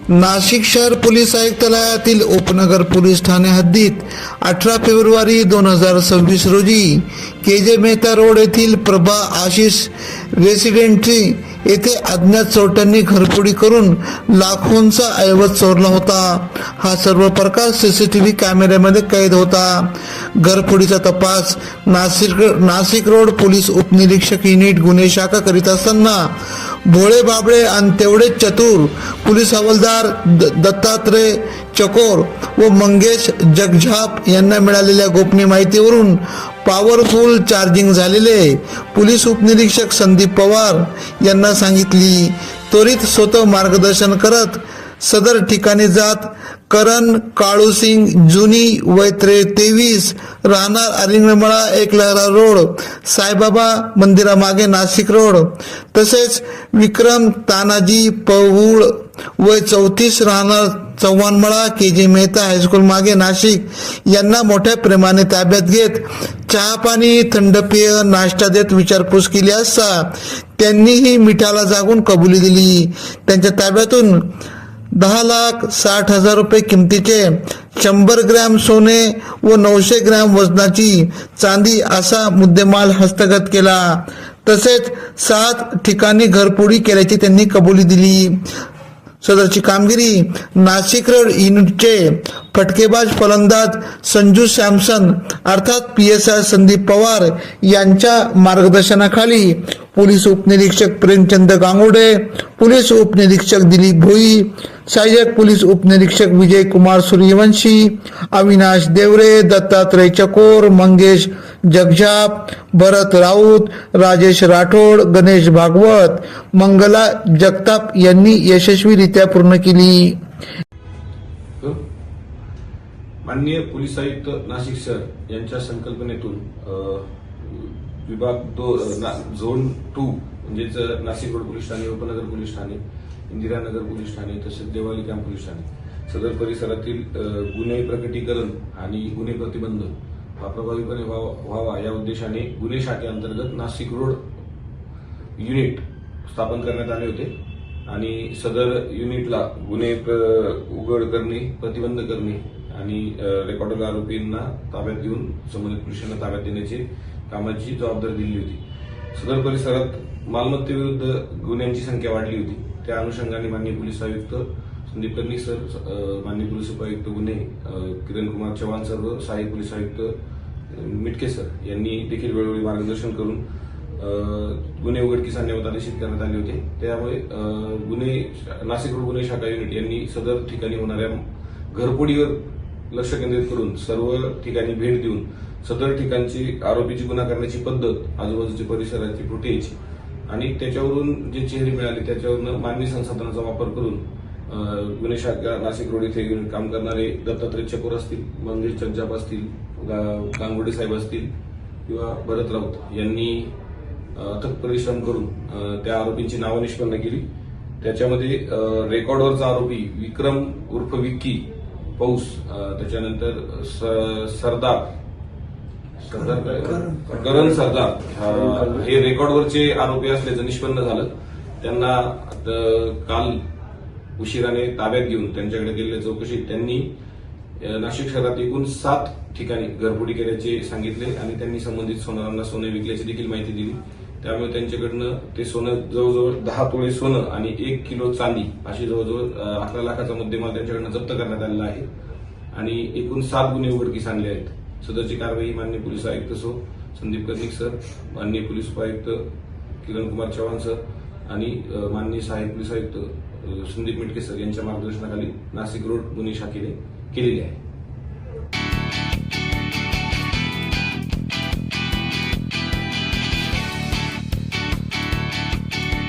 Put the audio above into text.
नाशिक शहर पोलीस आयुक्तालयातील उपनगर पोलीस ठाणे हद्दीत 18 फेब्रुवारी 2026 रोजी केजे मेहता रोड येथील प्रभा आशिष रेसिडेन्सी येथे अज्ञात चोरट्यांनी घरफोडी करून लाखोंचा ऐवज चोरला होता। हा सर्व प्रकार सीसीटीव्ही कॅमेऱ्यामध्ये कैद होता। घरफोडीचा तपास नाशिक रोड पोलीस उपनिरीक्षक युनिट गुन्हे शाखा करीत असताना भोळे बाबळे आणि तेवढेच चतुर पोलीस हवालदार दत्तात्रय चकोर व मंगेश जगझाप यांना मिळालेल्या गोपनीय माहितीवरून पॉवरफुल चार्जिंग झालेले पोलीस उपनिरीक्षक संदीप पवार यांना सांगितली। त्वरित स्वतः मार्गदर्शन करत सदर ठिकाणी जात करण काळूसिंग जुनी वय 23 राहणार अरिंगमळा एकलहरा रोड साईबाबा मंदिरामागे नाशिक रोड तसेच विक्रम तानाजी पहुळ वय 34 राहणार चव्हाणमळा केजे मेहता हायस्कूल मागे नाशिक यांना मोठ्या प्रेमाने ताब्यात घेत चहा पाणी थंड पेय नाश्ता देत विचारपूस केली असता त्यांनीही मिठाला जागून कबुली दिली। त्यांच्या ताब्यातून 10,60,000 रुपये किमतीचे 100 ग्रॅम सोने व 900 ग्रॅम वजनाची चांदी असा मुद्देमाल हस्तगत केला। तसेच 7 ठिकाणी घरफोडी केल्याची त्यांनी कबुली दिली। सदरची कामगिरी नाशिक रोड युनिटचे फटकेबाज फलंदाज संजू सॅमसन अर्थात PSI संदीप पवार यांच्या मार्गदर्शनाखाली पोलीस उपनिरीक्षक प्रेमचंद गांगुडे, पोलीस उपनिरीक्षक दिलीप भोई, सहाय्यक पोलीस उपनिरीक्षक विजय कुमार सूर्यवंशी, अविनाश देवरे, दत्तात्रय चकोर, मंगेश जगझाप, भरत राऊत, राजेश राठोड, गणेश भागवत, मंगला जगताप यांनी यशस्वीरित्या पूर्ण केली। माननीय पोलीस आयुक्त नाशिक शहर यांच्या संकल्पनेतून विभाग झोन 2 म्हणजेच नाशिक रोड पोलीस ठाणे, उपनगर पोलीस ठाणे, इंदिरानगर पोलीस ठाणे तसेच देवाली कॅम्प पोलीस ठाणे सदर परिसरातील गुन्हे प्रकटीकरण आणि गुन्हे प्रतिबंध हा प्रभावीपणे व्हावा या उद्देशाने गुन्हे शाखेअंतर्गत नाशिक रोड युनिट स्थापन करण्यात आले होते आणि सदर युनिटला गुन्हे उघड करणे, प्रतिबंध करणे आणि रेकॉर्डर आरोपींना ताब्यात घेऊन संबंधित पोलिसांना ताब्यात देण्याची कामाची जबाबदारी दिली होती। सदर परिसरात मालमत्तेविरुद्ध गुन्ह्यांची संख्या वाढली होती। त्या अनुषंगाने माननीय पोलीस आयुक्त संदीप कर्णिक सर, माननीय पोलीस उपायुक्त गुन्हे किरण कुमार चव्हाण सर व सहाय्यक पोलीस आयुक्त मिटके सर यांनी देखील वेळोवेळी मार्गदर्शन करून गुन्हे उघडकीस आणण्याबाबत आदेशित करण्यात आले होते। त्यामुळे नाशिक रोड गुन्हे शाखा युनिट यांनी सदर ठिकाणी होणाऱ्या घरफोडीवर लक्ष केंद्रित करून सर्व ठिकाणी भेट देऊन सदर ठिकाणची आरोपीची गुन्हा करण्याची पद्धत, आजूबाजूच्या परिसराची फुटेज आणि त्याच्यावरून जे चेहरे मिळाले त्याच्यावरून मानवी संसाधनाचा वापर करून गुन्हे शाखा नाशिक रोड इथे काम करणारे दत्तात्रय चकोर असतील, मंगेश जगजाप असतील, गांगुडे साहेब असतील किंवा भरत राऊत यांनी अथक परिश्रम करून त्या आरोपींची नावं निष्पन्न केली। त्याच्यामध्ये रेकॉर्डवरचा आरोपी विक्रम उर्फ विक्की पौस, त्याच्यानंतर करण सरदार हे रेकॉर्डवरचे आरोपी असल्याचं निष्पन्न झालं। त्यांना काल उशिराने ताब्यात घेऊन त्यांच्याकडे केलेल्या चौकशीत त्यांनी नाशिक शहरात एकूण 7 ठिकाणी घरफोडी केल्याचे सांगितले आणि त्यांनी संबंधित सोनारांना सोने विकल्याची देखील माहिती दिली। त्यामुळे त्यांच्याकडनं ते सोनं जवळजवळ 10 तोळे सोनं आणि 1 किलो चांदी अशी जवळजवळ 11 लाखाचा मुद्देमाल त्यांच्याकडनं जप्त करण्यात आलेला आहे आणि एकूण 7 गुन्हे उघडकीस आणले आहेत। सदरची कारवाई माननीय पोलीस आयुक्त संदीप कर्णिक सर, माननीय पोलीस उपायुक्त किरण कुमार चव्हाण सर आणि माननीय सहाय्यक पोलीस आयुक्त संदीप मिटके सर यांच्या मार्गदर्शनाखाली नाशिक रोड गुन्हे शाखेने केलेली आहे।